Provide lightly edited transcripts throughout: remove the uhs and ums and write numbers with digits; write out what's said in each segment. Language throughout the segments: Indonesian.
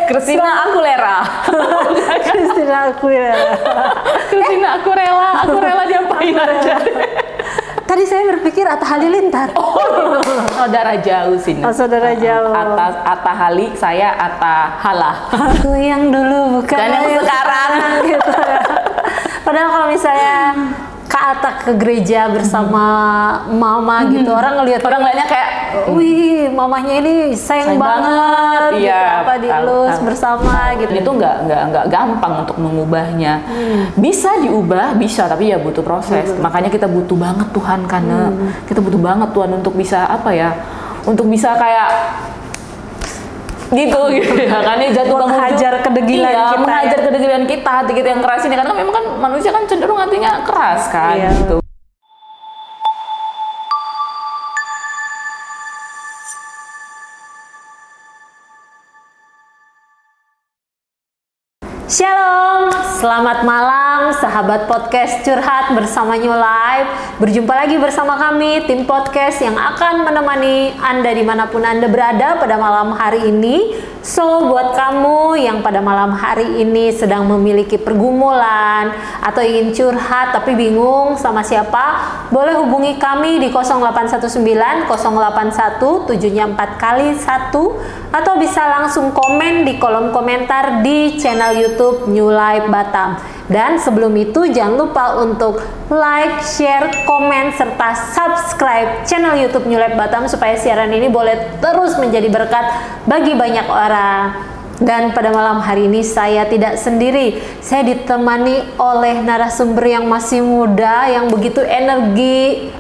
Christina Aguilera. Christina Aguilera. Christina aku rela diapain aja. Tadi saya berpikir Atta Halilintar. Oh, saudara jauh sini. Oh, saudara jauh. Atta Hali, saya Atta Hala. Aku yang dulu bukan dan yang sekarang. Gitu ya. Padahal kalau misalnya Kak Atta ke gereja bersama mama gitu, orang ngeliatnya kayak, wih, mamanya ini sayang banget, gitu, iya, apa dielus bersama gitu. Itu nggak gampang untuk mengubahnya. Bisa diubah, bisa, tapi ya butuh proses. Makanya kita butuh banget Tuhan, karena kita butuh banget Tuhan untuk bisa untuk bisa kayak gitu ya kan, jatuh bangun, menghajar kedegilan kita, menghajar kedegilan kita, hati kita yang keras ini, karena memang kan manusia kan cenderung hatinya keras kan, gitu. Shalom, selamat malam sahabat podcast Curhat bersama New Life. Berjumpa lagi bersama kami, tim podcast yang akan menemani Anda dimanapun Anda berada pada malam hari ini. So, buat kamu yang pada malam hari ini sedang memiliki pergumulan atau ingin curhat tapi bingung sama siapa, boleh hubungi kami di 0819 081 7-nya 4 kali 1, atau bisa langsung komen di kolom komentar di channel YouTube New Life Batam. Dan sebelum itu jangan lupa untuk like, share, komen, serta subscribe channel YouTube New Life Batam supaya siaran ini boleh terus menjadi berkat bagi banyak orang. Dan pada malam hari ini saya tidak sendiri. Saya ditemani oleh narasumber yang masih muda, yang begitu energik,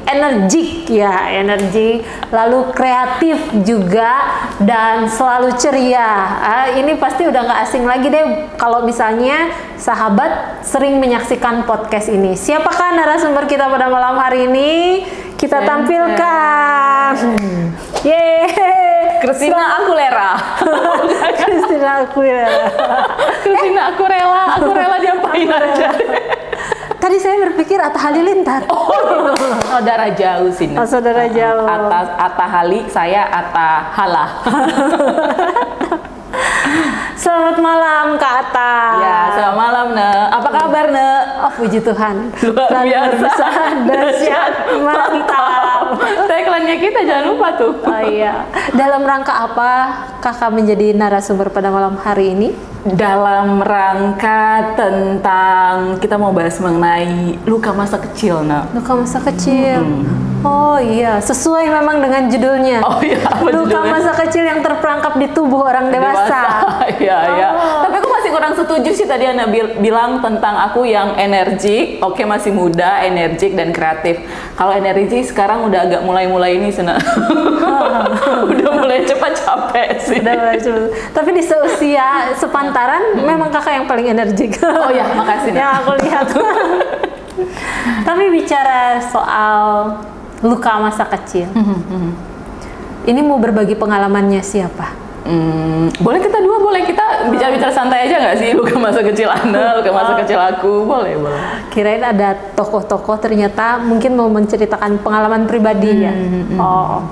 lalu kreatif juga, dan selalu ceria. Ini pasti udah nggak asing lagi deh kalau misalnya sahabat sering menyaksikan podcast ini. Siapakah narasumber kita pada malam hari ini? Kita tampilkan. Yeay, Christina Aguilera. Christina Aguilera. Christina aku rela diapain aja. Tadi saya berpikir Atta Halilintar. Oh, saudara jauh sini. Oh, saudara jauh. Atta Hali, saya Atta Hala. Selamat malam Kak Atta. Ya, selamat malam Ne. Apa kabar Ne? Oh, puji Tuhan. Luar biasa. Dahsyat, mantap. Tagline-nya kita jangan lupa tuh. Oh iya. Dalam rangka apa Kakak menjadi narasumber pada malam hari ini? Dalam rangka tentang kita mau bahas mengenai luka masa kecil, Ne. Luka masa kecil. Oh iya, sesuai memang dengan judulnya. Oh iya, apa luka judulnya? masa kecil yang terperangkap di tubuh orang dewasa. Iya, iya. Tapi aku masih kurang setuju sih tadi Anda bilang tentang aku yang energik. Oke, masih muda, energik dan kreatif. Kalau energi sekarang udah agak mulai ini Sena. Udah mulai cepat capek sih. Udah mulai cepat. Tapi di seusia sepantaran memang Kakak yang paling energik. Oh ya, makasih. Yang aku lihat. Tapi bicara soal luka masa kecil, ini mau berbagi pengalamannya siapa? Boleh kita bicara santai aja nggak sih, luka masa kecil Anda, luka masa kecil aku, boleh. Kirain ada tokoh-tokoh, ternyata mungkin mau menceritakan pengalaman pribadi ya. Oh,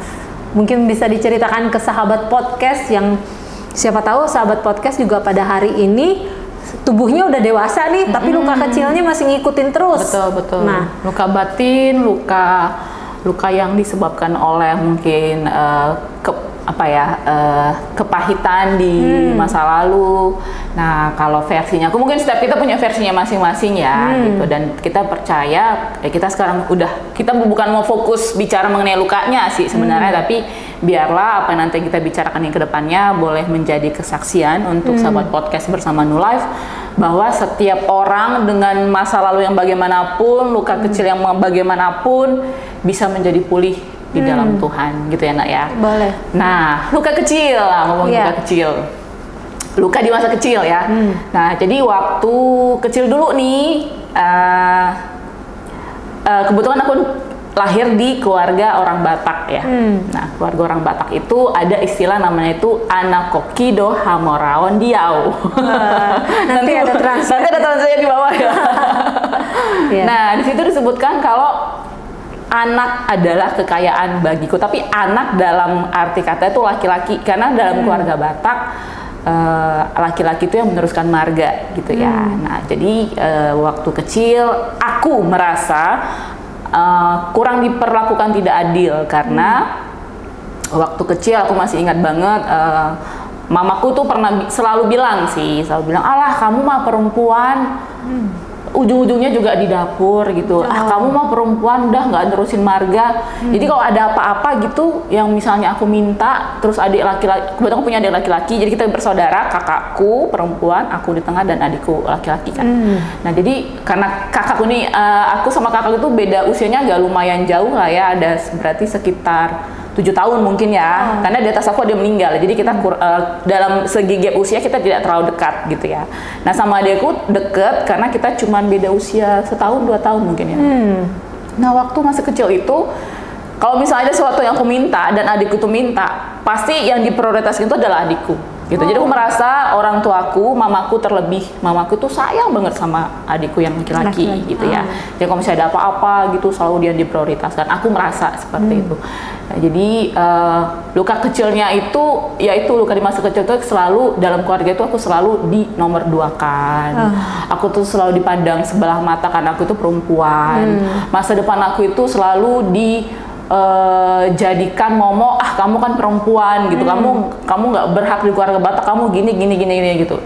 mungkin bisa diceritakan ke sahabat podcast yang siapa tahu sahabat podcast juga pada hari ini tubuhnya udah dewasa nih, tapi luka kecilnya masih ngikutin terus. Betul. Nah, luka batin, luka yang disebabkan oleh mungkin kepahitan di masa lalu. Nah, kalau versinya, aku mungkin setiap kita punya versinya masing-masing ya, gitu. Dan kita percaya, kita sekarang kita bukan mau fokus bicara mengenai lukanya sih sebenarnya, tapi biarlah apa yang nanti kita bicarakan yang kedepannya boleh menjadi kesaksian untuk sahabat podcast bersama New Life, bahwa setiap orang dengan masa lalu yang bagaimanapun, luka kecil yang bagaimanapun, bisa menjadi pulih di dalam Tuhan, gitu ya Nak ya. Boleh. Nah, luka kecil, luka kecil, luka di masa kecil ya. Nah, jadi waktu kecil dulu nih, kebetulan aku lahir di keluarga orang Batak ya. Nah, keluarga orang Batak itu ada istilah namanya itu anak kokido hamoraon diau. Nanti ada translate di bawah ya. Nah, di situ disebutkan kalau anak adalah kekayaan bagiku, tapi anak dalam arti kata itu laki-laki, karena dalam keluarga Batak laki-laki itu yang meneruskan marga gitu ya. Nah jadi waktu kecil aku merasa kurang diperlakukan tidak adil karena waktu kecil aku masih ingat banget mamaku tuh pernah selalu bilang, alah kamu mah perempuan. Ujung-ujungnya juga di dapur gitu. Kamu mah perempuan udah nggak nerusin marga. Jadi kalau ada apa-apa gitu yang misalnya aku minta, terus adik laki-laki, kebetulan aku punya adik laki-laki, jadi kita bersaudara, kakakku perempuan, aku di tengah dan adikku laki-laki kan. Nah jadi karena kakakku nih, aku sama kakakku itu beda usianya agak lumayan jauh lah ya, ada berarti sekitar 7 tahun mungkin ya, karena di atas aku dia meninggal, jadi kita dalam segi gap usia kita tidak terlalu dekat gitu ya. Nah sama adikku deket karena kita cuman beda usia setahun 2 tahun mungkin ya. Nah waktu masih kecil itu, kalau misalnya ada sesuatu yang aku minta dan adikku tuh minta, pasti yang diprioritaskan itu adalah adikku. Gitu. Jadi aku merasa orang tuaku, mamaku terlebih, mamaku tuh sayang banget sama adikku yang laki-laki gitu ya. Jadi kalau misalnya ada apa-apa gitu selalu dia diprioritaskan. Aku merasa seperti itu. Nah, jadi luka kecilnya itu, yaitu luka di masa kecil itu selalu dalam keluarga itu aku selalu di nomor 2-kan. Aku tuh selalu dipandang sebelah mata karena aku itu perempuan. Masa depan aku itu selalu jadikan momok, kamu kan perempuan gitu, kamu nggak berhak di keluarga Batak, kamu gini gitu.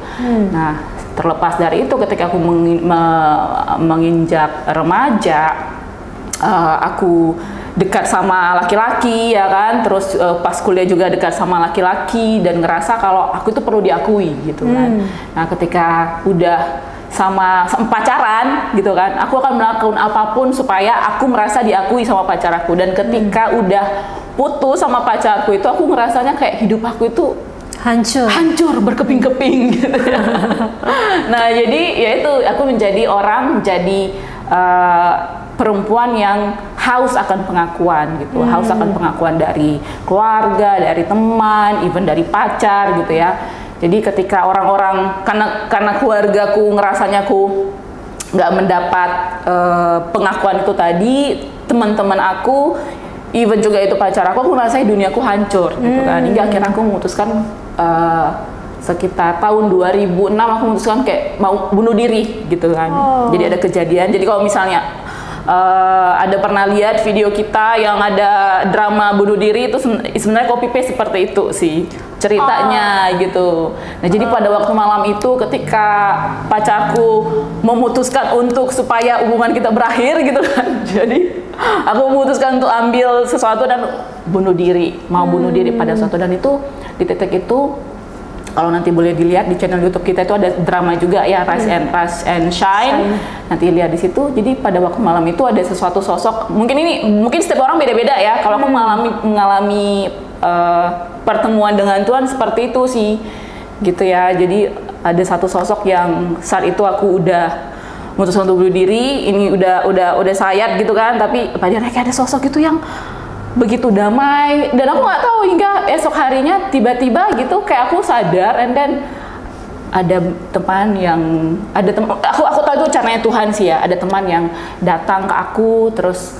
Nah terlepas dari itu, ketika aku menginjak remaja, aku dekat sama laki-laki ya kan, terus pas kuliah juga dekat sama laki-laki dan ngerasa kalau aku itu perlu diakui gitu kan. Nah ketika udah sama pacaran gitu kan, aku akan melakukan apapun supaya aku merasa diakui sama pacar aku. Dan ketika udah putus sama pacarku itu, aku ngerasanya kayak hidup aku itu hancur berkeping-keping gitu. Nah jadi ya itu, aku menjadi perempuan yang haus akan pengakuan gitu, haus akan pengakuan dari keluarga, dari teman, even dari pacar gitu ya. Jadi ketika orang-orang, karena keluargaku ngerasanya aku nggak mendapat pengakuan itu tadi, teman-teman aku, even juga itu pacar aku ngerasain duniaku hancur gitu kan. Hingga akhirnya aku memutuskan sekitar tahun 2006 aku memutuskan kayak mau bunuh diri gitu kan. Jadi ada kejadian. Jadi kalau misalnya ada pernah lihat video kita yang ada drama bunuh diri, itu sebenarnya copy paste seperti itu sih ceritanya gitu. Nah jadi pada waktu malam itu ketika pacarku memutuskan untuk supaya hubungan kita berakhir gitu kan, jadi aku memutuskan untuk ambil sesuatu dan bunuh diri, mau bunuh diri pada sesuatu. Dan itu di titik itu, kalau nanti boleh dilihat di channel YouTube kita itu ada drama juga ya, Rise and Shine. Nanti lihat di situ. Jadi pada waktu malam itu ada sesuatu sosok. Mungkin setiap orang beda-beda ya. Kalau aku mengalami pertemuan dengan Tuhan seperti itu sih, gitu ya. Jadi ada satu sosok yang saat itu aku udah memutuskan untuk bunuh diri. Ini udah sayat gitu kan. Tapi pada akhirnya ada sosok itu yang begitu damai, dan aku nggak tahu hingga esok harinya tiba-tiba gitu kayak aku sadar, and then ada teman aku tahu itu caranya Tuhan sih ya, ada teman yang datang ke aku terus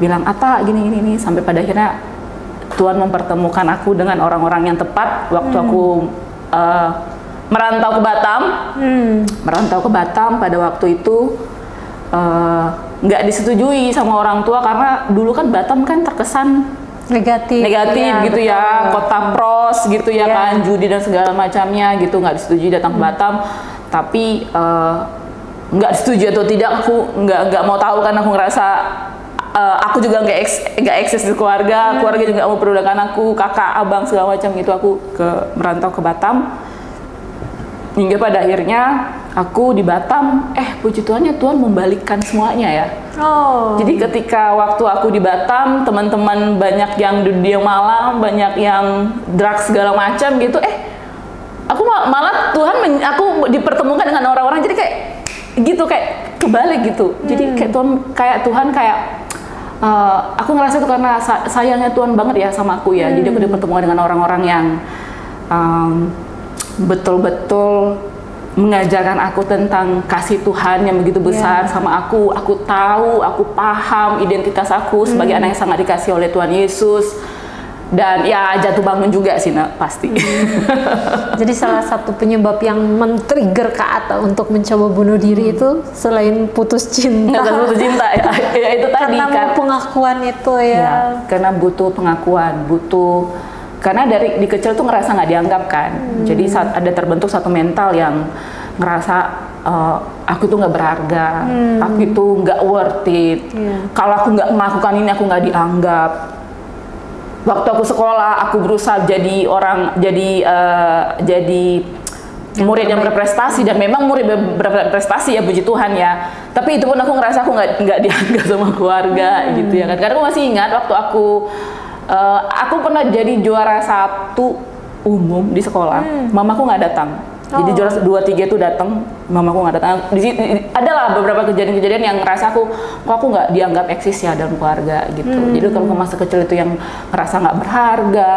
bilang Ata gini sampai pada akhirnya Tuhan mempertemukan aku dengan orang-orang yang tepat waktu aku merantau ke Batam pada waktu itu. Nggak disetujui sama orang tua karena dulu kan Batam kan terkesan negatif gitu ya, kota pros gitu ya kan, judi dan segala macamnya gitu, nggak disetujui datang ke Batam. Tapi nggak disetujui atau tidak, aku nggak mau tahu karena aku ngerasa aku juga nggak eksis di keluarga juga nggak mau perlukan aku, kakak, abang segala macam gitu. Aku merantau ke Batam hingga pada akhirnya aku di Batam, puji Tuhannya Tuhan membalikkan semuanya ya. Jadi ketika waktu aku di Batam, teman-teman banyak yang dunia malam, banyak yang drugs segala macam gitu. Aku malah aku dipertemukan dengan orang-orang, jadi kayak gitu, kayak kebalik gitu. Jadi kayak Tuhan aku ngerasa itu karena sayangnya Tuhan banget ya sama aku ya. Jadi aku dipertemukan dengan orang-orang yang betul-betul mengajarkan aku tentang kasih Tuhan yang begitu besar sama aku. Aku tahu, aku paham identitas aku sebagai anak yang sangat dikasih oleh Tuhan Yesus. Dan ya jatuh bangun juga sih, Nak, pasti. Jadi salah satu penyebab yang men-trigger Kak Atta untuk mencoba bunuh diri itu selain putus cinta. Nggak putus cinta ya, ya itu tadi karena kan. pengakuan itu ya. Ya, karena butuh pengakuan, karena dari di kecil tuh ngerasa nggak dianggap kan. Jadi saat ada terbentuk satu mental yang ngerasa aku tuh nggak berharga, aku itu nggak worth it. Kalau aku nggak melakukan ini aku nggak dianggap. Waktu aku sekolah, aku berusaha jadi murid yang berprestasi, dan memang murid berprestasi ya, puji Tuhan ya. Tapi itu pun aku ngerasa aku nggak dianggap sama keluarga gitu ya kan. Karena aku masih ingat waktu aku pernah jadi juara 1 umum di sekolah, mamaku nggak datang. Jadi juara 2, 3 itu datang, mamaku nggak datang. Adalah beberapa kejadian-kejadian yang ngerasa kok aku nggak dianggap eksis ya dalam keluarga gitu. Jadi kalau masa kecil itu yang ngerasa nggak berharga,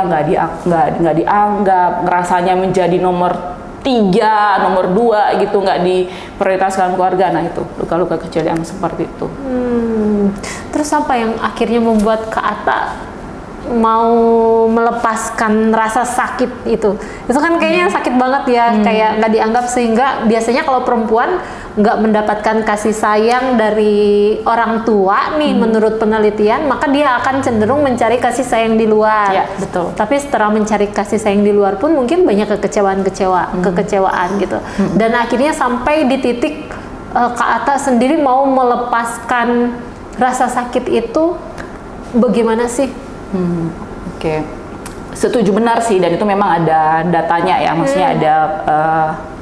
nggak dianggap, ngerasanya menjadi nomor 3, nomor 2 gitu, nggak diprioritaskan keluarga. Nah itu luka-luka kecil yang seperti itu. Terus apa yang akhirnya membuat Kak Atta mau melepaskan rasa sakit itu kan kayaknya sakit banget ya, kayak nggak dianggap, sehingga biasanya kalau perempuan nggak mendapatkan kasih sayang dari orang tua nih, menurut penelitian, maka dia akan cenderung mencari kasih sayang di luar. Ya, betul. Tapi setelah mencari kasih sayang di luar pun mungkin banyak kekecewaan gitu, dan akhirnya sampai di titik Kak Atta sendiri mau melepaskan rasa sakit itu. Bagaimana sih? Oke. Setuju, benar sih, dan itu memang ada datanya ya, maksudnya ada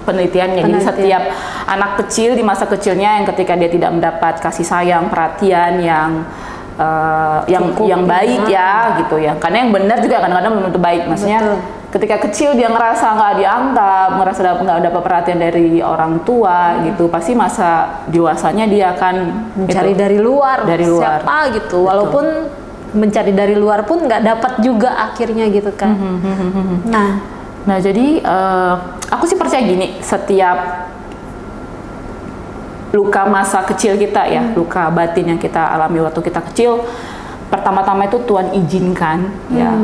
penelitiannya. Jadi setiap anak kecil di masa kecilnya yang ketika dia tidak mendapat kasih sayang, perhatian yang baik ya gitu ya. Karena yang benar juga kadang-kadang belum tentu baik. Maksudnya ketika kecil dia ngerasa nggak dianggap, ngerasa nggak dapat perhatian dari orang tua gitu, pasti masa dewasanya dia akan mencari dari luar siapa gitu. Walaupun mencari dari luar pun nggak dapat juga akhirnya gitu kan. Nah jadi aku sih percaya gini, setiap luka masa kecil kita ya, luka batin yang kita alami waktu kita kecil, pertama-tama itu Tuhan izinkan ya,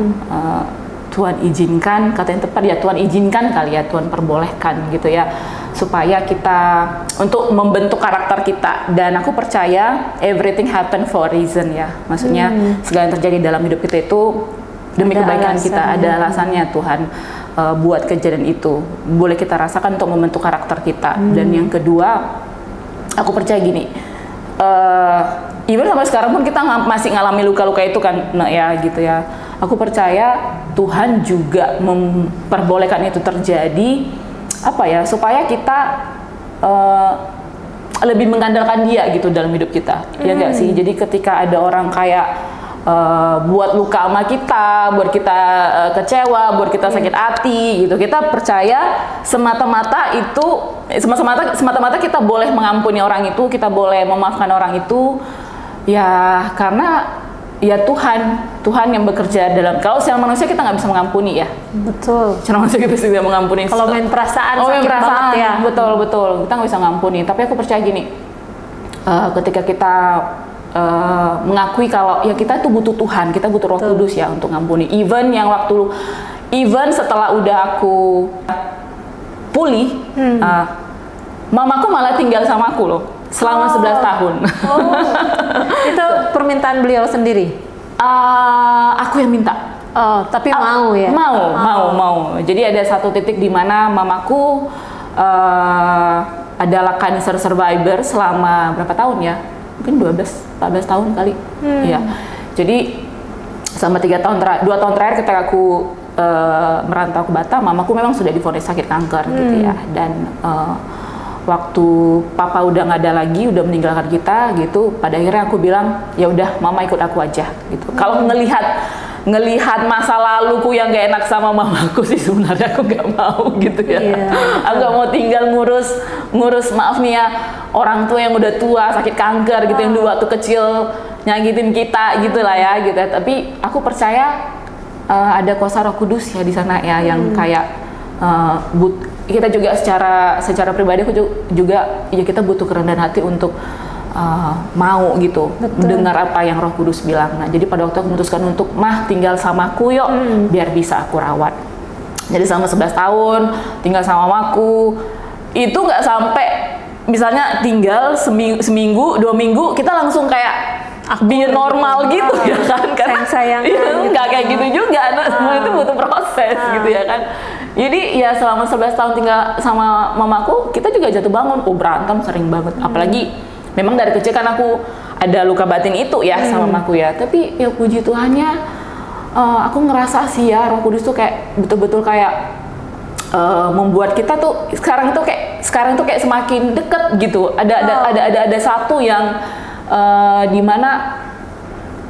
Tuhan izinkan, kata yang tepat ya, Tuhan izinkan kali ya, Tuhan perbolehkan gitu ya, supaya kita untuk membentuk karakter kita. Dan aku percaya everything happen for a reason ya, maksudnya segala yang terjadi dalam hidup kita itu demi kebaikan kita, ada alasannya Tuhan buat kejadian itu, boleh kita rasakan untuk membentuk karakter kita. Dan yang kedua, aku percaya gini, even sampai sekarang pun kita masih ngalami luka-luka itu kan, nah ya gitu ya. Aku percaya Tuhan juga memperbolehkan itu terjadi, apa ya, supaya kita lebih mengandalkan Dia gitu dalam hidup kita, ya nggak sih? Jadi ketika ada orang kayak buat luka sama kita, buat kita kecewa, buat kita sakit hati gitu, kita percaya semata-mata kita boleh mengampuni orang itu, kita boleh memaafkan orang itu ya, karena ya Tuhan yang bekerja dalam. Kalau secara manusia kita nggak bisa mengampuni ya. Betul. Secara manusia kita bisa mengampuni. Kalau main perasaan sakit banget ya. Betul, kita nggak bisa mengampuni. Tapi aku percaya gini, ketika kita mengakui kalau ya kita tuh butuh Tuhan, kita butuh Roh Kudus ya untuk ngampuni. Even setelah udah aku pulih, mamaku malah tinggal sama aku loh selama 11 tahun. Itu permintaan beliau sendiri? Aku yang minta. Tapi mau ya? Mau. Jadi ada satu titik di mana mamaku adalah cancer survivor selama berapa tahun ya? Mungkin 14 tahun kali. Ya. Jadi selama 2 tahun terakhir ketika aku merantau ke Batam, mamaku memang sudah divonis sakit kanker gitu ya. Dan waktu papa udah nggak ada lagi, udah meninggalkan kita gitu, pada akhirnya aku bilang ya udah mama ikut aku aja gitu. Kalau ngelihat masa laluku yang gak enak sama mamaku sih sebenarnya aku nggak mau gitu ya. Aku nggak mau tinggal ngurus maaf nih ya, orang tua yang udah tua sakit kanker gitu, yang dulu waktu kecil nyakitin kita gitu lah ya gitu. Tapi aku percaya ada kuasa Roh Kudus ya di sana ya, yang kayak kita juga secara pribadi aku juga ya, kita butuh kerendahan hati untuk mau gitu mendengar apa yang Roh Kudus bilang. Nah, jadi pada waktu aku memutuskan untuk mah tinggal sama aku yuk, biar bisa aku rawat. Jadi selama 11 tahun tinggal sama mamaku, itu nggak sampai misalnya tinggal seminggu 2 minggu kita langsung kayak biar normal gitu ya kan, sayang gitu. Nggak kayak gitu juga, semua itu butuh proses gitu ya kan. Jadi ya selama 11 tahun tinggal sama mamaku, kita juga jatuh bangun, berantem sering banget. Apalagi memang dari kecil kan aku ada luka batin itu ya sama mamaku ya. Tapi ya puji Tuhannya, aku ngerasa sih ya Roh Kudus tuh kayak betul-betul kayak membuat kita tuh sekarang tuh kayak semakin deket gitu. Ada satu yang dimana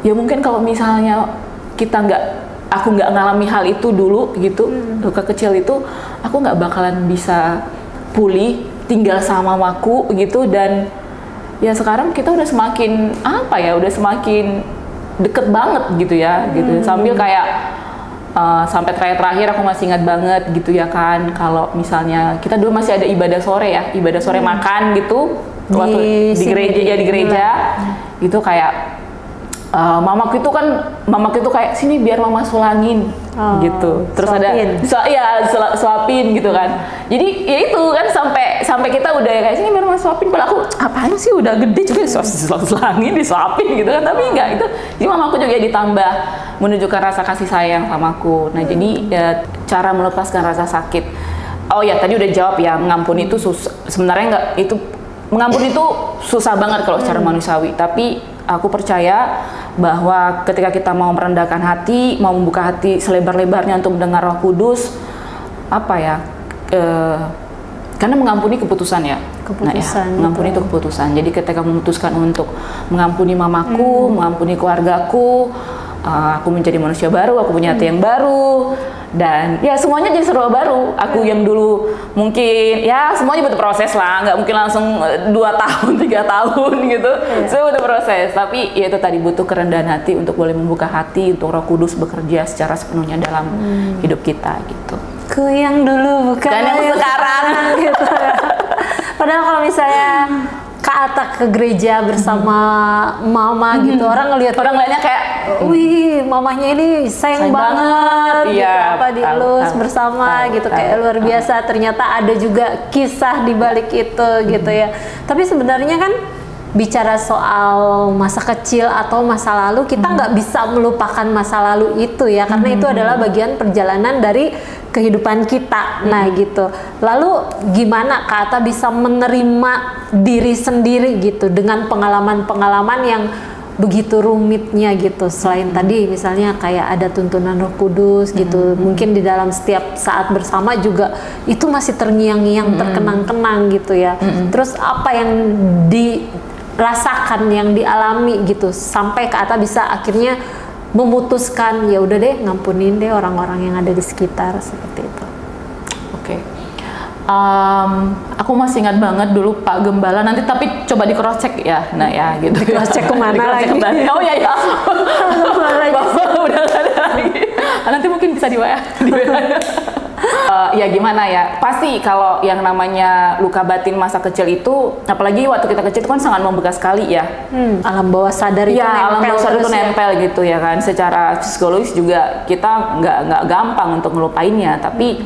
ya mungkin kalau misalnya aku nggak ngalami hal itu dulu gitu, luka kecil itu, aku nggak bakalan bisa pulih tinggal sama mamaku gitu. Dan ya sekarang kita udah semakin udah semakin deket banget gitu ya gitu. Sambil kayak sampai terakhir aku masih ingat banget gitu ya kan, kalau misalnya kita dulu masih ada ibadah sore makan gitu waktu di gereja itu kayak mamaku itu kayak sini biar mama sulangin gitu, terus suapin gitu kan. Jadi ya itu kan sampai kita udah kayak sini biar mama suapin, padahal aku apaan sih udah gede juga sulangin disuapin gitu kan, tapi enggak itu. Jadi mamaku juga ditambah menunjukkan rasa kasih sayang sama aku. Nah jadi ya, cara melepaskan rasa sakit. Oh ya tadi udah jawab ya, mengampuni itu sebenarnya enggak, itu mengampuni itu susah banget kalau secara manusiawi, tapi aku percaya bahwa ketika kita mau merendahkan hati, mau membuka hati selebar-lebarnya untuk mendengar Roh Kudus, karena mengampuni keputusan ya. Mengampuni itu keputusan. Jadi ketika memutuskan untuk mengampuni mamaku, mengampuni keluargaku, aku menjadi manusia baru, aku punya hati yang baru, dan ya semuanya jadi serba baru. Aku yang dulu mungkin ya semuanya butuh proses lah, nggak mungkin langsung 2 tahun 3 tahun gitu. Semua butuh proses, tapi ya itu tadi butuh kerendahan hati untuk boleh membuka hati untuk Roh Kudus bekerja secara sepenuhnya dalam hidup kita gitu. Ku yang dulu bukan yang sekarang gitu ya. Padahal kalau misalnya Kak Ata ke gereja bersama mama gitu, orang ngeliatnya kayak, wih mamanya ini sayang banget gitu, iya, dielus bersama gitu, kayak luar biasa. Ternyata ada juga kisah di balik itu gitu ya. Tapi sebenarnya kan bicara soal masa kecil atau masa lalu, kita nggak bisa melupakan masa lalu itu ya, karena itu adalah bagian perjalanan dari kehidupan kita. Nah gitu. Lalu gimana Kak Ata bisa menerima diri sendiri gitu dengan pengalaman-pengalaman yang begitu rumitnya gitu, selain tadi misalnya kayak ada tuntunan Roh Kudus gitu, mungkin di dalam setiap saat bersama juga itu masih terngiang-ngiang, terkenang-kenang gitu ya. Terus apa yang dirasakan, yang dialami gitu, sampai Kak Ata bisa akhirnya memutuskan ya udah deh, ngampunin deh orang-orang yang ada di sekitar, seperti itu. Oke. Aku masih ingat banget dulu Pak Gembala, nanti tapi coba di cross check ya. Nah ya gitu. Di cross check kemana lagi? Oh ya ya. Bapak udah gak ada lagi. Nanti mungkin bisa di WA. Ya gimana ya, pasti kalau yang namanya luka batin masa kecil itu, apalagi waktu kita kecil itu kan sangat membekas sekali ya. Alam bawah sadar itu ya, nempel. Alam bawah sadar itu nempel gitu ya kan. Secara psikologis juga kita nggak gampang untuk ngelupainnya. Tapi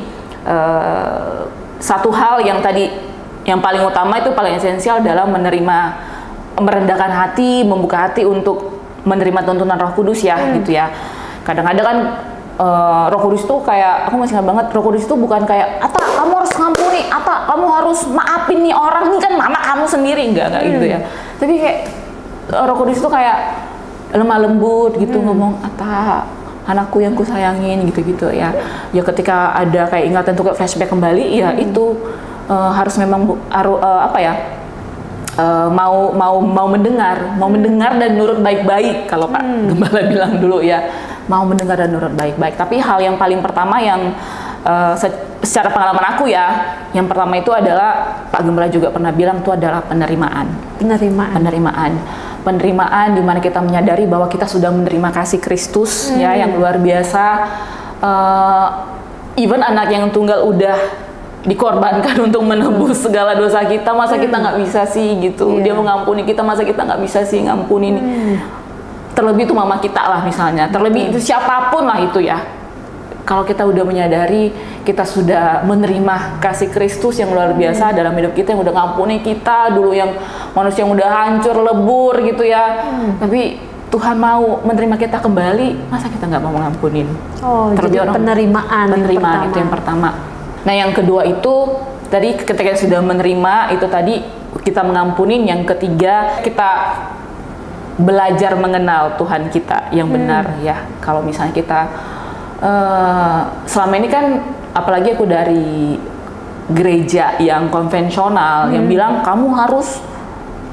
satu hal yang tadi yang paling utama, itu paling esensial adalah merendahkan hati, membuka hati untuk menerima tuntunan Roh Kudus ya gitu ya. Kadang-kadang kan Roh Kudus itu kayak, aku masih ingat banget, Roh Kudus itu bukan kayak, Ata kamu harus ngampuni, Ata kamu harus maafin nih orang, nih kan mama kamu sendiri, enggak gitu ya. Tapi kayak Roh Kudus itu kayak lemah lembut gitu, ngomong, Ata anakku yang kusayangin gitu-gitu ya. Ya ketika ada kayak ingatan untuk flashback kembali, ya itu harus memang mau mendengar dan nurut baik-baik, kalau Pak Gembala bilang dulu ya, mau mendengar dan nurut baik-baik. Tapi hal yang paling pertama yang secara pengalaman aku ya, yang pertama itu adalah Pak Gembala juga pernah bilang, itu adalah penerimaan di mana kita menyadari bahwa kita sudah menerima kasih Kristus ya yang luar biasa. Even anak yang tunggal udah dikorbankan untuk menebus segala dosa kita, masa kita nggak bisa sih gitu. Dia mengampuni kita, masa kita nggak bisa sih ngampuni. Terlebih itu mama kita lah misalnya, terlebih itu siapapun lah itu ya. Kalau kita udah menyadari kita sudah menerima kasih Kristus yang luar biasa dalam hidup kita, yang udah ngampuni kita dulu, yang manusia yang udah hancur lebur gitu ya, tapi Tuhan mau menerima kita kembali, masa kita nggak mau mengampunin? Jadi penerimaan itu yang pertama. Nah yang kedua itu tadi ketika sudah menerima itu tadi kita mengampunin, yang ketiga kita belajar mengenal Tuhan kita yang benar ya. Kalau misalnya kita selama ini kan, apalagi aku dari gereja yang konvensional yang bilang kamu harus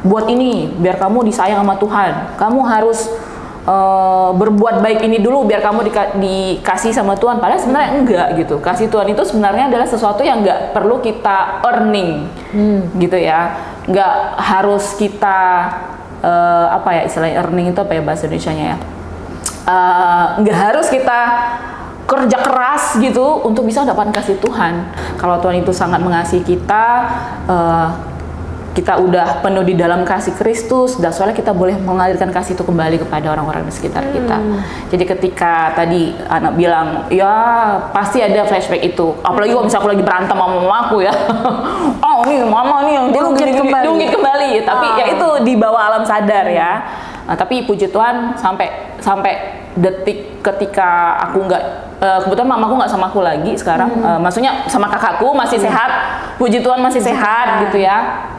buat ini biar kamu disayang sama Tuhan, kamu harus berbuat baik ini dulu biar kamu dikasih sama Tuhan. Padahal sebenarnya enggak gitu. Kasih Tuhan itu sebenarnya adalah sesuatu yang enggak perlu kita earning gitu ya, enggak harus kita apa ya istilahnya, earning itu apa ya bahasa Indonesianya ya, nggak harus kita kerja keras gitu untuk bisa mendapatkan kasih Tuhan. Kalau Tuhan itu sangat mengasihi kita, kita udah penuh di dalam kasih Kristus, dan soalnya kita boleh mengalirkan kasih itu kembali kepada orang-orang di sekitar kita. Jadi ketika tadi anak bilang, ya pasti ada flashback itu. Apalagi kalau misalnya aku lagi berantem sama mama aku ya, oh ini mama nih yang diungkit kembali. Tapi ya itu di bawah alam sadar ya. Nah, tapi puji Tuhan sampai detik ketika aku nggak, kebetulan mamaku nggak sama aku lagi sekarang, maksudnya sama kakakku masih sehat, puji Tuhan masih sehat gitu ya.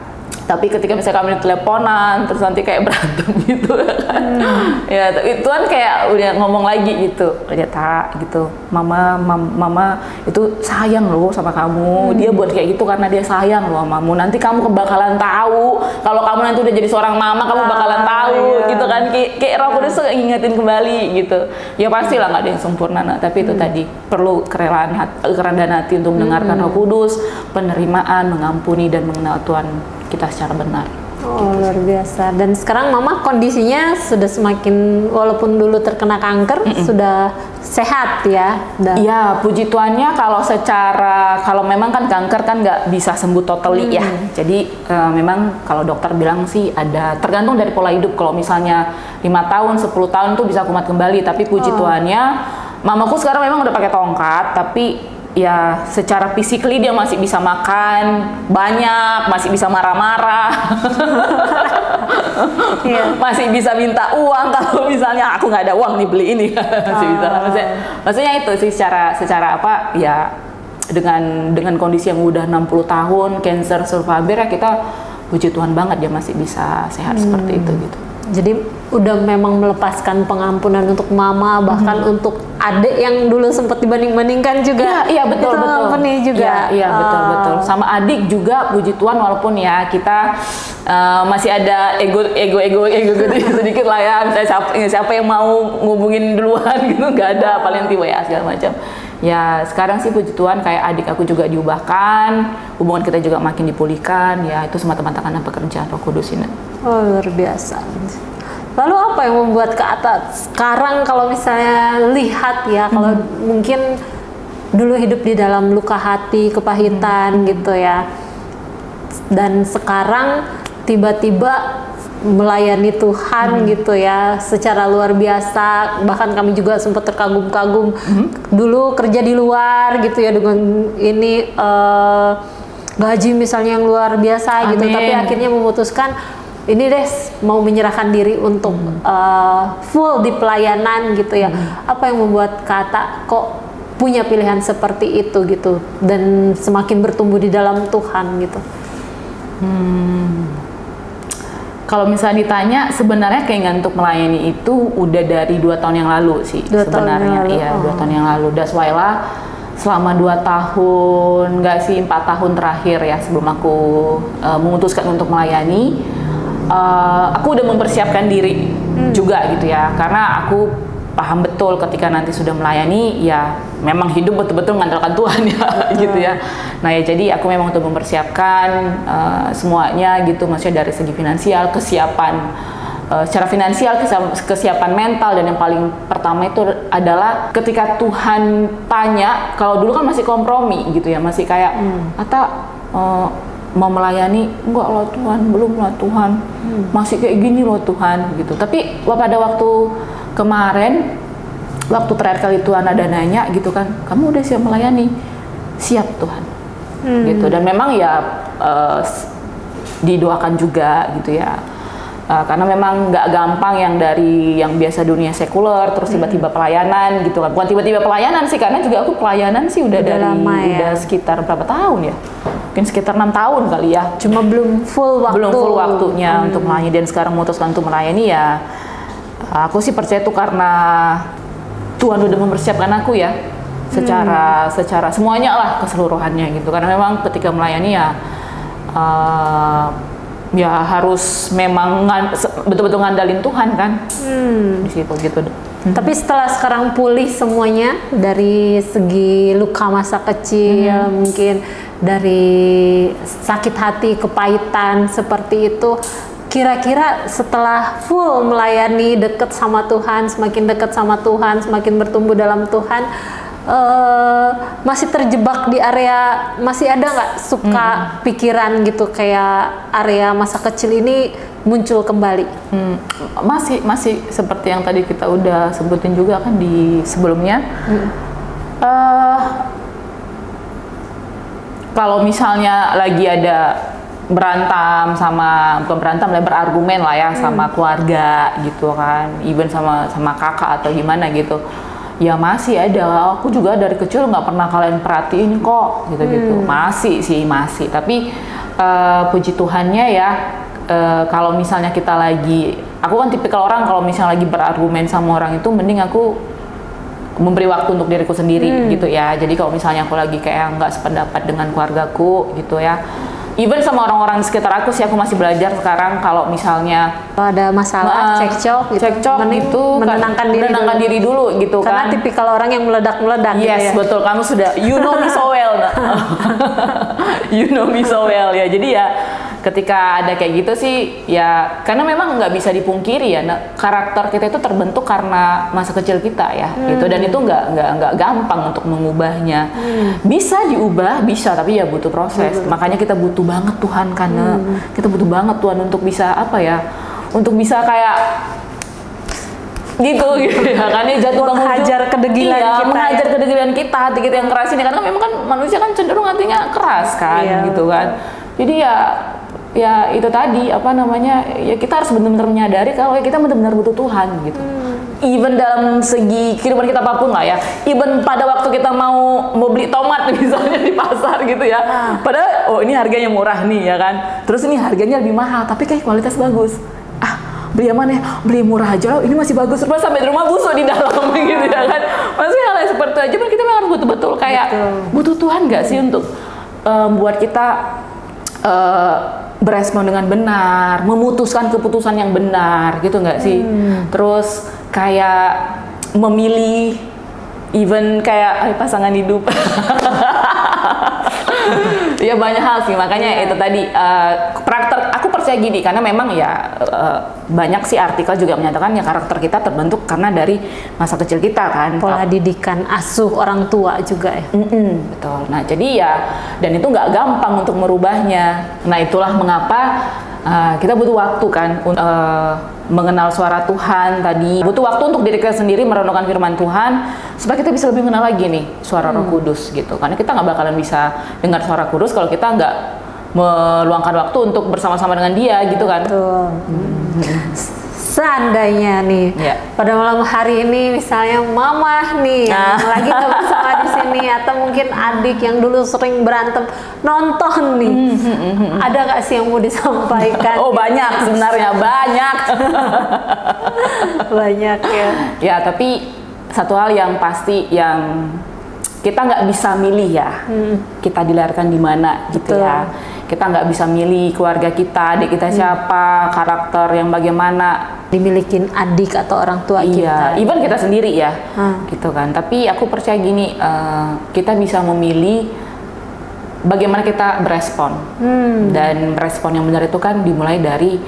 Tapi ketika misalnya kami teleponan terus nanti kayak berantem gitu kan, ya tapi Tuhan kayak udah ngomong lagi gitu, ternyata gitu, mama itu sayang loh sama kamu, dia buat kayak gitu karena dia sayang loh sama kamu. Nanti kamu bakalan tahu kalau kamu nanti udah jadi seorang mama, kamu bakalan tahu gitu kan, kayak Roh Kudus ngingetin kembali gitu. Ya pastilah nggak ada yang sempurna, tapi itu tadi perlu kerendahan hati untuk mendengarkan Roh Kudus, penerimaan, mengampuni dan mengenal Tuhan kita secara benar. Luar biasa. Dan sekarang mama kondisinya sudah semakin, walaupun dulu terkena kanker, sudah sehat ya? Iya, puji Tuhannya. Kalau memang kan kanker kan nggak bisa sembuh totally ya. Jadi memang kalau dokter bilang sih ada, tergantung dari pola hidup. Kalau misalnya 5 tahun, 10 tahun tuh bisa kumat kembali. Tapi puji Tuhannya, mamaku sekarang memang udah pakai tongkat, tapi ya secara physically dia masih bisa makan banyak, masih bisa marah-marah, masih bisa minta uang kalau misalnya aku nggak ada uang nih beli ini, masih bisa. Maksudnya itu sih secara apa ya, dengan kondisi yang udah 60 tahun cancer survivor ya, kita puji Tuhan banget dia masih bisa sehat seperti itu gitu. Jadi udah memang melepaskan pengampunan untuk mama, bahkan untuk adik yang dulu sempat dibanding-bandingkan juga. Iya betul. Juga. Iya betul. Sama adik juga puji Tuhan, walaupun ya kita masih ada ego sedikit lah ya. Misalnya siapa yang mau ngubungin duluan gitu, nggak ada, paling tiba ya segala macam. Ya sekarang sih puji Tuhan kayak adik aku juga diubahkan, hubungan kita juga makin dipulihkan. Ya itu semata-mata karena pekerjaan Roh Kudus ini. Luar biasa. Lalu apa yang membuat ke atas sekarang, kalau misalnya lihat ya, kalau mungkin dulu hidup di dalam luka hati, kepahitan gitu ya, dan sekarang tiba-tiba melayani Tuhan gitu ya, secara luar biasa. Bahkan kami juga sempat terkagum-kagum dulu kerja di luar gitu ya, dengan ini gaji misalnya yang luar biasa gitu, tapi akhirnya memutuskan ini deh mau menyerahkan diri untuk full di pelayanan gitu ya. Apa yang membuat Kata kok punya pilihan seperti itu gitu, dan semakin bertumbuh di dalam Tuhan gitu? Kalau misalnya ditanya, sebenarnya keinginan untuk melayani itu udah dari 2 tahun yang lalu sih. 2 sebenarnya. Iya, 2 tahun yang lalu. That's why lah selama 2 tahun, nggak sih 4 tahun terakhir ya, sebelum aku memutuskan untuk melayani, aku udah mempersiapkan diri juga gitu ya, karena aku paham betul ketika nanti sudah melayani ya memang hidup betul-betul mengandalkan Tuhan ya gitu ya. Nah ya jadi aku memang untuk mempersiapkan semuanya gitu, maksudnya dari segi finansial, kesiapan secara finansial, kesiapan mental, dan yang paling pertama itu adalah ketika Tuhan tanya, kalau dulu kan masih kompromi gitu ya, masih kayak Ata mau melayani, enggak lah Tuhan, belum lah Tuhan, masih kayak gini loh Tuhan gitu. Tapi pada waktu kemarin, waktu terakhir kali Tuhan ada nanya gitu kan, kamu udah siap melayani? Siap Tuhan, gitu. Dan memang ya didoakan juga gitu ya. Karena memang nggak gampang yang dari yang biasa dunia sekuler terus tiba-tiba pelayanan gitu kan. Bukan tiba-tiba pelayanan sih, karena juga aku pelayanan sih udah dari lama, ya? Udah sekitar berapa tahun ya? Mungkin sekitar 6 tahun kali ya. Cuma belum full waktu. Belum full waktunya untuk melayani, dan sekarang memutuskan untuk melayani ya. Aku sih percaya itu karena Tuhan udah mempersiapkan aku ya. Secara semuanya lah, keseluruhannya gitu. Karena memang ketika melayani ya harus memang betul-betul ngandalin Tuhan kan, di situ gitu. Tapi setelah sekarang pulih semuanya dari segi luka masa kecil, mungkin dari sakit hati, kepahitan seperti itu, kira-kira setelah full melayani, dekat sama Tuhan, semakin dekat sama Tuhan, semakin bertumbuh dalam Tuhan, masih terjebak di area, masih ada nggak suka pikiran gitu kayak area masa kecil ini muncul kembali? Masih seperti yang tadi kita udah sebutin juga kan di sebelumnya. Kalau misalnya lagi ada bukan berantem lah, berargumen lah ya sama keluarga gitu kan, even sama kakak atau gimana gitu. Ya masih ada, aku juga dari kecil nggak pernah kalian perhatiin kok, gitu-gitu. Masih. Tapi puji Tuhannya ya, kalau misalnya kita aku kan tipikal orang kalau misalnya lagi berargumen sama orang itu, mending aku memberi waktu untuk diriku sendiri gitu ya. Jadi kalau misalnya aku lagi kayak nggak sependapat dengan keluargaku gitu ya, even sama orang-orang di sekitar aku sih, aku masih belajar sekarang kalau misalnya ada masalah, cekcok gitu, menenangkan diri dulu gitu karena kan. tipikal orang yang meledak-meledak. Yes, gitu ya. betul, kamu sudah, you know me so well. You know me so well ya. Jadi ya ketika ada kayak gitu sih ya, karena memang nggak bisa dipungkiri ya, karakter kita itu terbentuk karena masa kecil kita ya, gitu. Dan itu nggak gampang untuk mengubahnya. Bisa diubah, bisa, tapi ya butuh proses. Makanya kita butuh banget Tuhan, karena kita butuh banget Tuhan untuk bisa untuk bisa kayak gitu ya kan, jatuh bangun, menghajar kedegilan kita, menghajar kedegilan kita, hati kita yang keras ini, karena memang kan manusia kan cenderung hatinya keras kan, gitu kan. Jadi ya itu tadi ya kita harus benar-benar menyadari kalau kita benar-benar butuh Tuhan gitu. Even dalam segi kehidupan kita apapun lah ya, even pada waktu kita mau beli tomat misalnya di pasar gitu ya, padahal ini harganya murah nih ya kan, terus ini harganya lebih mahal tapi kayak kualitas bagus, beli yang mana ya? Beli murah aja, ini masih bagus, terus sampai di rumah busuk di dalam gitu ya kan. Maksudnya hal yang seperti itu aja, kita memang harus betul-betul kayak butuh Tuhan nggak sih untuk buat kita berespon dengan benar, memutuskan keputusan yang benar gitu nggak sih? Terus kayak memilih, even kayak pasangan hidup. Ya banyak hal sih, makanya itu tadi karakter, aku percaya gini, karena memang ya banyak sih artikel juga menyatakan ya karakter kita terbentuk karena dari masa kecil kita kan, pola didikan asuh orang tua juga ya. Betul. Nah jadi ya, dan itu nggak gampang untuk merubahnya. Nah itulah mengapa kita butuh waktu kan mengenal suara Tuhan tadi, butuh waktu untuk diri kita sendiri merenungkan firman Tuhan supaya kita bisa lebih mengenal lagi nih suara Roh Kudus gitu. Karena kita nggak bakalan bisa dengar suara Kudus kalau kita nggak meluangkan waktu untuk bersama-sama dengan Dia gitu kan. Seandainya nih pada malam hari ini misalnya mama nih yang lagi nggak bersama di sini, atau mungkin adik yang dulu sering berantem nonton nih, ada nggak sih yang mau disampaikan? Oh banyak sebenarnya, banyak. Banyak ya. Ya tapi satu hal yang pasti, yang kita nggak bisa milih ya, kita dilahirkan di mana gitu ya. Kita nggak bisa milih keluarga kita, adik kita siapa, karakter yang bagaimana, dimilikin adik atau orang tua kita. Even kita sendiri ya, gitu kan. Tapi aku percaya gini, kita bisa memilih bagaimana kita berespon, dan respon yang benar itu kan dimulai dari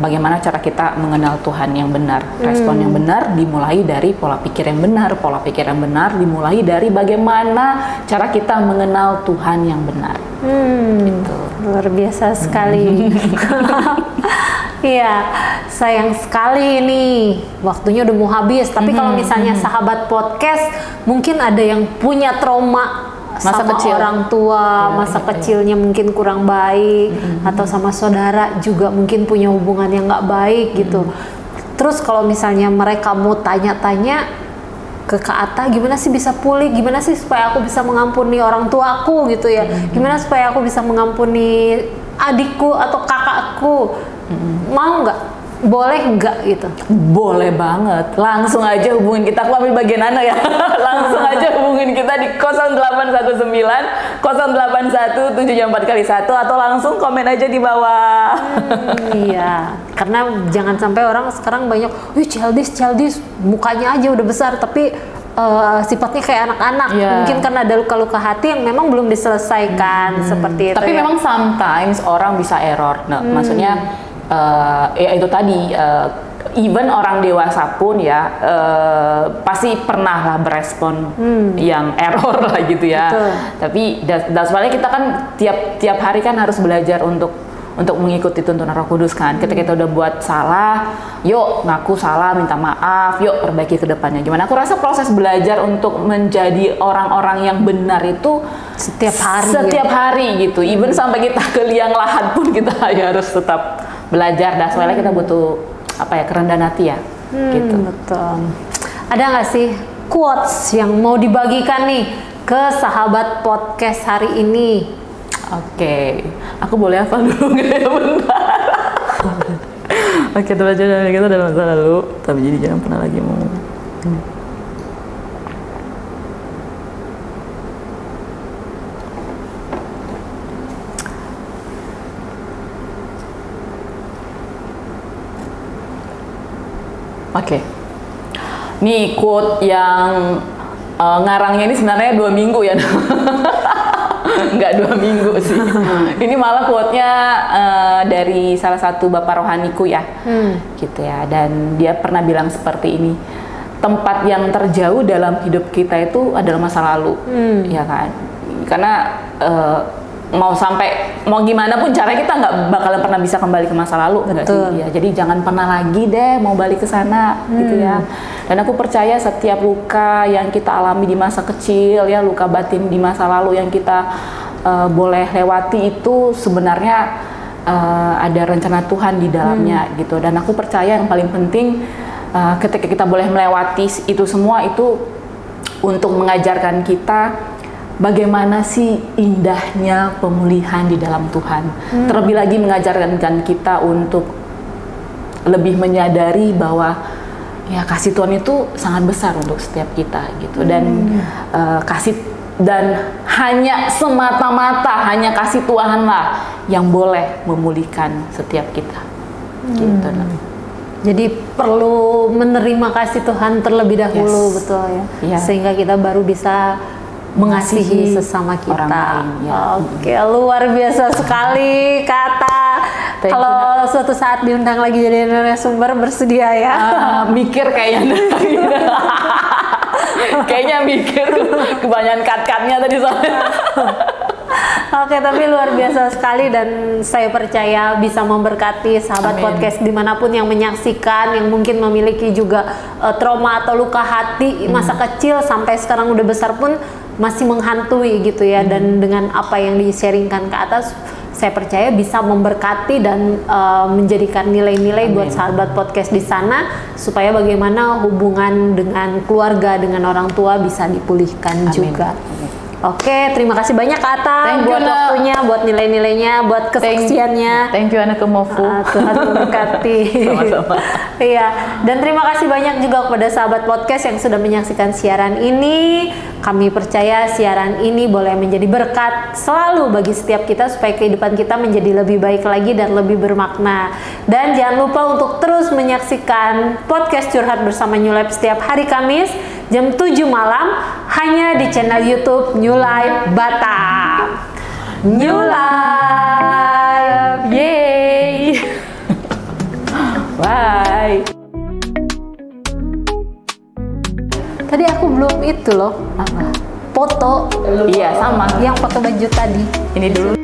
bagaimana cara kita mengenal Tuhan yang benar. Respon yang benar dimulai dari pola pikir yang benar. Pola pikir yang benar dimulai dari bagaimana cara kita mengenal Tuhan yang benar. Gitu. Luar biasa sekali. Iya, sayang sekali ini waktunya udah mau habis. Tapi kalau misalnya sahabat podcast mungkin ada yang punya trauma Masa sama kecil. orang tua, masa kecilnya mungkin kurang baik, atau sama saudara juga mungkin punya hubungan yang nggak baik gitu. Terus kalau misalnya mereka mau tanya-tanya ke Kak Ata, gimana sih bisa pulih, gimana sih supaya aku bisa mengampuni orang tua aku gitu ya, gimana supaya aku bisa mengampuni adikku atau kakakku, mau nggak? Boleh nggak gitu? Boleh banget. Langsung aja hubungin kita. Aku ambil bagian Ana ya. Langsung aja hubungin kita di 0819 081 741 atau langsung komen aja di bawah. Iya, karena jangan sampai orang sekarang banyak, wih childish, mukanya aja udah besar tapi sifatnya kayak anak-anak. Mungkin karena ada luka-luka hati yang memang belum diselesaikan seperti itu. Tapi ya. memang sometimes orang bisa error. Nah, maksudnya ya itu tadi, even orang dewasa pun ya pasti pernah lah berespon yang error lah gitu ya. Betul. Tapi that's why kita kan tiap hari kan harus belajar untuk mengikuti tuntunan Roh Kudus kan. Ketika kita udah buat salah, yuk ngaku salah, minta maaf, yuk perbaiki ke depannya. Gimana? Aku rasa proses belajar untuk menjadi orang-orang yang benar itu setiap hari gitu. Even sampai kita ke liang lahat pun kita harus tetap belajar. Dan soalnya kita butuh kerendahan hati ya. Gitu. Betul. Ada nggak sih quotes yang mau dibagikan nih ke sahabat podcast hari ini? Oke, aku boleh hafal dulu nggak ya, bentar. Oke, belajar dari kita dalam masa lalu, tapi jadi jangan pernah lagi mau. Oke, nih quote yang ngarangnya ini sebenarnya 2 minggu ya. Enggak 2 minggu sih. Ini malah quote-nya dari salah satu bapak rohaniku ya, gitu ya. Dan dia pernah bilang seperti ini, tempat yang terjauh dalam hidup kita itu adalah masa lalu, ya kan? Karena mau gimana pun caranya kita nggak bakalan pernah bisa kembali ke masa lalu, nggak sih? Ya, jadi jangan pernah lagi deh mau balik ke sana, gitu ya. Dan aku percaya setiap luka yang kita alami di masa kecil, ya luka batin di masa lalu yang kita boleh lewati itu sebenarnya ada rencana Tuhan di dalamnya, gitu. Dan aku percaya yang paling penting ketika kita boleh melewati itu semua itu untuk mengajarkan kita bagaimana sih indahnya pemulihan di dalam Tuhan. Terlebih lagi mengajarkan kita untuk lebih menyadari bahwa ya kasih Tuhan itu sangat besar untuk setiap kita gitu. Dan hanya semata-mata hanya kasih Tuhan lah yang boleh memulihkan setiap kita. Gitu. Jadi perlu menerima kasih Tuhan terlebih dahulu, betul ya. Sehingga kita baru bisa mengasihi sesama kita. Lain, ya. Oke, luar biasa sekali Kata. Kalau suatu saat diundang lagi jadi narasumber, bersedia ya? Mikir kayaknya. Kayaknya mikir kebanyakan cut-cutnya tadi soalnya. Oke, tapi luar biasa sekali dan saya percaya bisa memberkati sahabat podcast dimanapun yang menyaksikan, yang mungkin memiliki juga trauma atau luka hati masa kecil sampai sekarang udah besar pun masih menghantui gitu ya. Dan dengan apa yang di-sharingkan ke atas, saya percaya bisa memberkati dan menjadikan nilai-nilai buat sahabat podcast di sana supaya bagaimana hubungan dengan keluarga, dengan orang tua bisa dipulihkan juga. Oke, terima kasih banyak Kak Ata buat waktunya, buat nilai-nilainya, buat kesaksiannya. Thank you Ana Kemofu. Tuhan memberkati. Sama-sama. Iya, dan terima kasih banyak juga kepada sahabat podcast yang sudah menyaksikan siaran ini. Kami percaya siaran ini boleh menjadi berkat selalu bagi setiap kita supaya kehidupan kita menjadi lebih baik lagi dan lebih bermakna. Dan jangan lupa untuk terus menyaksikan podcast Curhat bersama New Life setiap hari Kamis jam 7 malam hanya di channel YouTube New Life Batam. New Life, yeay! Bye. Tadi aku belum itu loh. Apa? Foto. Iya, sama. Yang foto baju tadi. Ini dulu